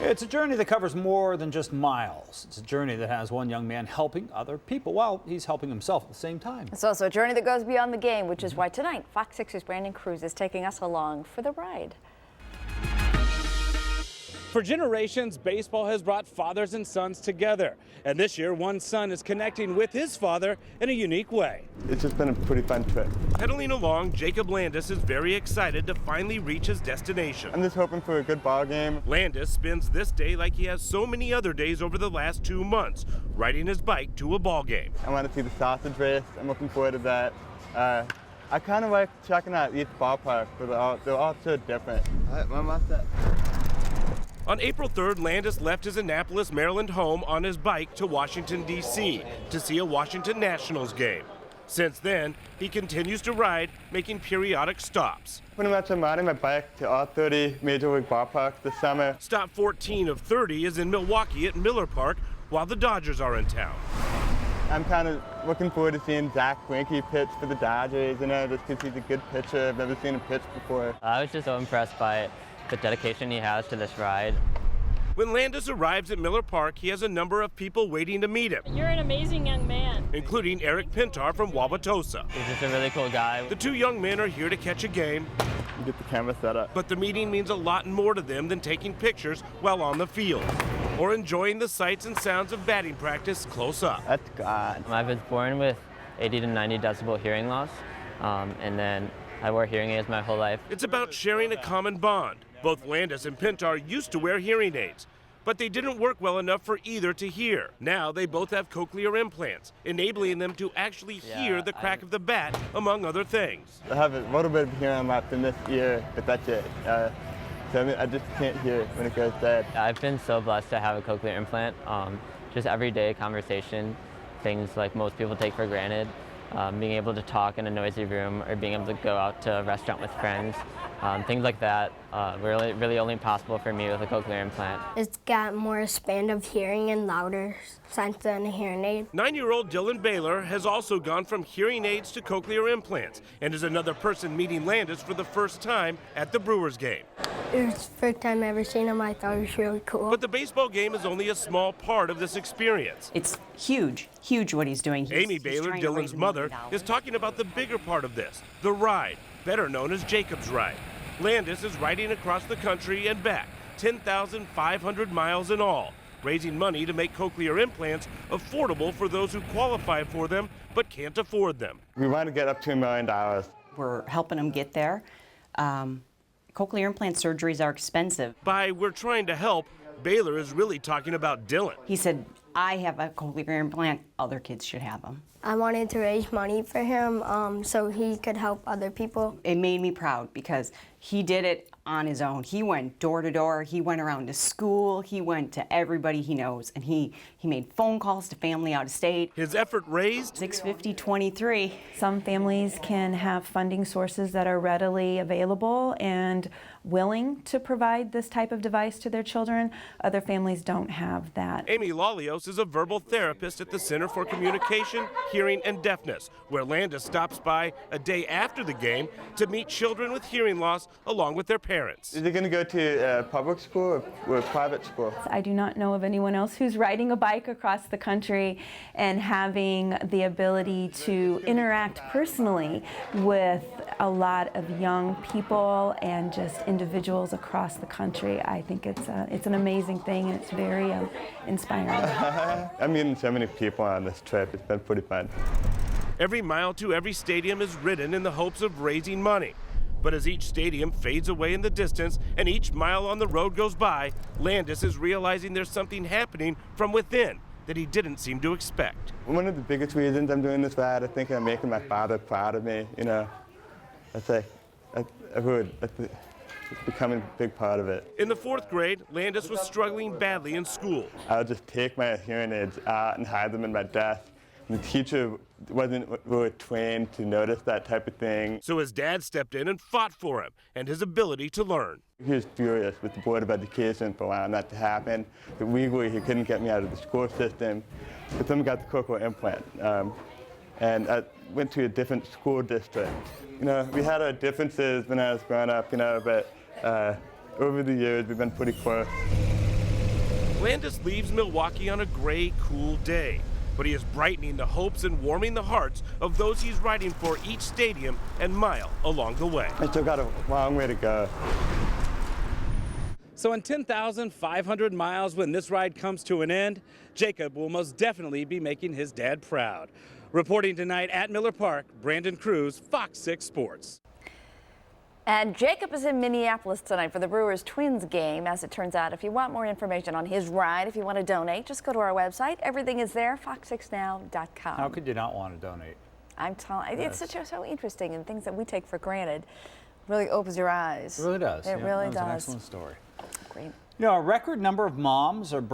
It's a journey that covers more than just miles. It's a journey that has one young man helping other people while he's helping himself at the same time. It's also a journey that goes beyond the game, which is why tonight Fox 6's Brandon Cruz is taking us along for the ride. For generations, baseball has brought fathers and sons together. And this year, one son is connecting with his father in a unique way. It's just been a pretty fun trip. Pedaling along, Jacob Landis is very excited to finally reach his destination. I'm just hoping for a good ball game. Landis spends this day like he has so many other days over the last 2 months, riding his bike to a ball game. I want to see the sausage race. I'm looking forward to that. I kind of like checking out each ballpark, but they're all so different. All right, I'm all set. On April 3rd, Landis left his Annapolis, Maryland home on his bike to Washington, D.C. to see a Washington Nationals game. Since then, he continues to ride, making periodic stops. Pretty much I'm riding my bike to all 30 Major League ballparks this summer. Stop 14 of 30 is in Milwaukee at Miller Park, while the Dodgers are in town. I'm kind of looking forward to seeing Zach Greinke pitch for the Dodgers, just because he's a good pitcher. I've never seen him pitch before. I was just so impressed by the dedication he has to this ride. When Landis arrives at Miller Park, he has a number of people waiting to meet him. You're an amazing young man. Including Eric Pintar from Wauwatosa. He's just a really cool guy. The two young men are here to catch a game. Get the camera set up. But the meeting means a lot more to them than taking pictures while on the field or enjoying the sights and sounds of batting practice close up. That's God. I was born with 80 to 90 decibel hearing loss, and then I wore hearing aids my whole life. It's about sharing a common bond. Both Landis and Pintar used to wear hearing aids, but they didn't work well enough for either to hear. Now they both have cochlear implants, enabling them to actually hear the crack of the bat, among other things. I have a little bit of hearing left in this ear, but that's it. So I just can't hear when it goes dead. I've been so blessed to have a cochlear implant. Just everyday conversation, things like most people take for granted. Being able to talk in a noisy room or being able to go out to a restaurant with friends, things like that really only possible for me with a cochlear implant. It's got more span of hearing and louder sense than a hearing aid. 9-year-old Dylan Baylor has also gone from hearing aids to cochlear implants and is another person meeting Landis for the first time at the Brewers game. It was the first time I ever seen him. I thought it was really cool. But the baseball game is only a small part of this experience. It's huge what he's doing. Amy Baylor, Dylan's mother, is talking about the bigger part of this, the ride, better known as Jacob's Ride. Landis is riding across the country and back, 10,500 miles in all, raising money to make cochlear implants affordable for those who qualify for them but can't afford them. We want to get up to $1 million. We're helping him get there. Cochlear implant surgeries are expensive. By we're trying to help, Baylor is really talking about Dylan. He said, I have a cochlear implant, other kids should have them. I wanted to raise money for him so he could help other people. It made me proud because he did it on his own. He went door to door, he went around to school, he went to everybody he knows, and he made phone calls to family out of state. His effort raised $650.23. Some families can have funding sources that are readily available and willing to provide this type of device to their children. Other families don't have that. Amy Lalios is a verbal therapist at the Center for Communication, Hearing, and Deafness, where Landis stops by a day after the game to meet children with hearing loss along with their parents. Is he going to go to public school or private school? I do not know of anyone else who's riding a bike across the country and having the ability to interact personally with a lot of young people and just individuals across the country. I think it's an amazing thing, and it's very inspiring. I'm meeting so many people on this trip. It's been pretty fun. Every mile to every stadium is ridden in the hopes of raising money. But as each stadium fades away in the distance and each mile on the road goes by, Landis is realizing there's something happening from within that he didn't seem to expect. One of the biggest reasons I'm doing this ride, I think I'm making my father proud of me. It's becoming a big part of it. In the 4th grade, Landis was struggling badly in school. I would just take my hearing aids out and hide them in my desk. And the teacher wasn't really trained to notice that type of thing. So his dad stepped in and fought for him and his ability to learn. He was furious with the Board of Education for allowing that to happen. But legally, he couldn't get me out of the school system. But then we got the cochlear implant. And I went to a different school district. We had our differences when I was growing up, but over the years, we've been pretty close. Landis leaves Milwaukee on a gray, cool day, but he is brightening the hopes and warming the hearts of those he's riding for each stadium and mile along the way. I still got a long way to go. So in 10,500 miles, when this ride comes to an end, Jacob will most definitely be making his dad proud. Reporting tonight at Miller Park, Brandon Cruz, Fox 6 Sports. And Jacob is in Minneapolis tonight for the Brewers-Twins game. As it turns out, if you want more information on his ride, if you want to donate, just go to our website. Everything is there, fox6now.com. How could you not want to donate? I'm telling you, Yes. it's so interesting, and things that we take for granted really opens your eyes. It really does. It really that was does. an excellent story. Great. You know, a record number of moms are